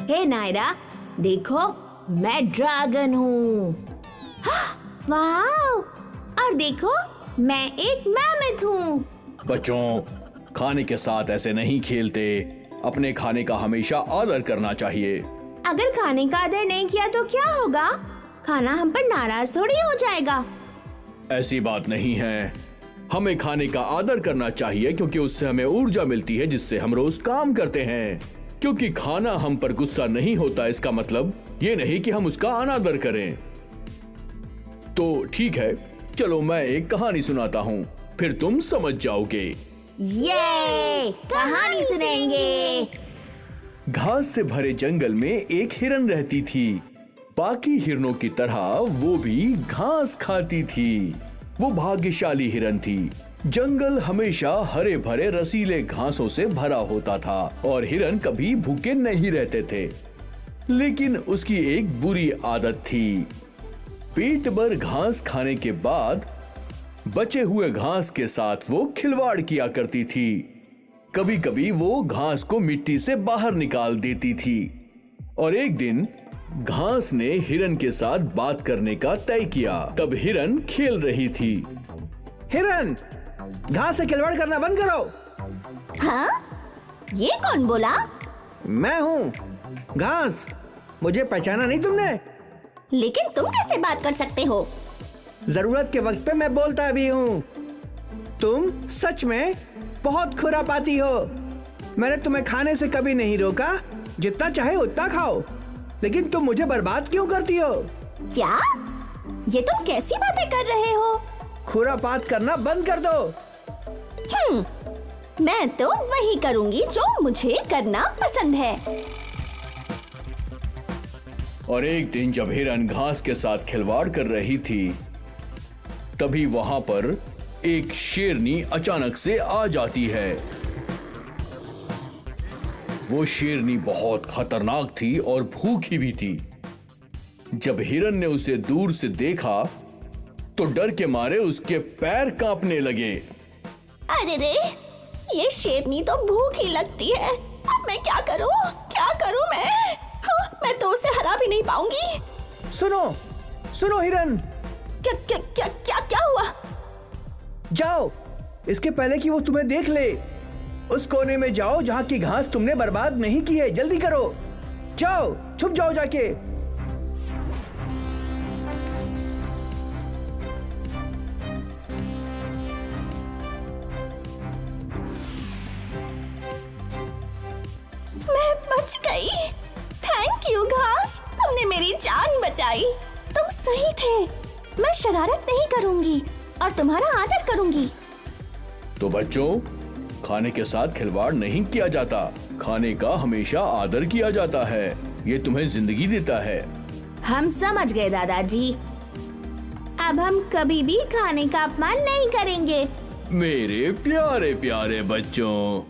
हे नायरा, देखो मैं ड्रैगन हूँ। वाह! और देखो मैं एक मैमथ हूँ। बच्चों, खाने के साथ ऐसे नहीं खेलते। अपने खाने का हमेशा आदर करना चाहिए। अगर खाने का आदर नहीं किया तो क्या होगा? खाना हम पर नाराज थोड़ी हो जाएगा। ऐसी बात नहीं है। हमें खाने का आदर करना चाहिए क्योंकि उससे हमें ऊर्जा मिलती है जिससे हम रोज काम करते हैं। क्योंकि खाना हम पर गुस्सा नहीं होता, इसका मतलब ये नहीं कि हम उसका अनादर करें। तो ठीक है, चलो मैं एक कहानी सुनाता हूँ, फिर तुम समझ जाओगे। ये कहानी सुनेंगे। घास से भरे जंगल में एक हिरन रहती थी। बाकी हिरनों की तरह वो भी घास खाती थी। वो भाग्यशाली हिरन थी। जंगल हमेशा हरे भरे रसीले घासों से भरा होता था और हिरन कभी भूखे नहीं रहते थे। लेकिन उसकी एक बुरी आदत थी। पेट भर घास खाने के बाद बचे हुए घास के साथ वो खिलवाड़ किया करती थी। कभी कभी वो घास को मिट्टी से बाहर निकाल देती थी। और एक दिन घास ने हिरन के साथ बात करने का तय किया। तब हिरन खेल रही थी। हिरन, घास से खिलवाड़ करना बंद करो। हाँ? ये कौन बोला? मैं हूँ घास। मुझे पहचाना नहीं तुमने? लेकिन तुम कैसे बात कर सकते हो? जरूरत के वक्त पे मैं बोलता भी हूँ। तुम सच में बहुत खुरापाती हो। मैंने तुम्हें खाने से कभी नहीं रोका। जितना चाहे उतना खाओ, लेकिन तुम मुझे बर्बाद क्यों करती हो? क्या? ये तुम कैसी बातें कर रहे हो? खुरापात करना बंद कर दो। मैं तो वही करूंगी जो मुझे करना पसंद है। और एक दिन जब हिरन घास के साथ खिलवाड़ कर रही थी, तभी वहां पर एक शेरनी अचानक से आ जाती है। वो शेरनी बहुत खतरनाक थी और भूखी भी थी। जब हिरन ने उसे दूर से देखा तो डर के मारे उसके पैर कांपने लगे। अरे रे, ये शेरनी तो भूखी लगती है। अब मैं क्या करूं? क्या करूं मैं? मैं तो उसे हरा भी नहीं पाऊंगी। सुनो सुनो हिरन, क्या क्या क्या क्या क्या हुआ? जाओ, इसके पहले कि वो तुम्हें देख ले। उस कोने में जाओ जहां की घास तुमने बर्बाद नहीं की है। जल्दी करो, जाओ, छुप जाओ जाके। मैं बच गई। थैंक यू घास, तुमने मेरी जान बचाई। तुम सही थे। मैं शरारत नहीं करूंगी और तुम्हारा आदर करूंगी। तो बच्चों, खाने के साथ खिलवाड़ नहीं किया जाता। खाने का हमेशा आदर किया जाता है। ये तुम्हें जिंदगी देता है। हम समझ गए दादाजी। अब हम कभी भी खाने का अपमान नहीं करेंगे। मेरे प्यारे प्यारे बच्चों।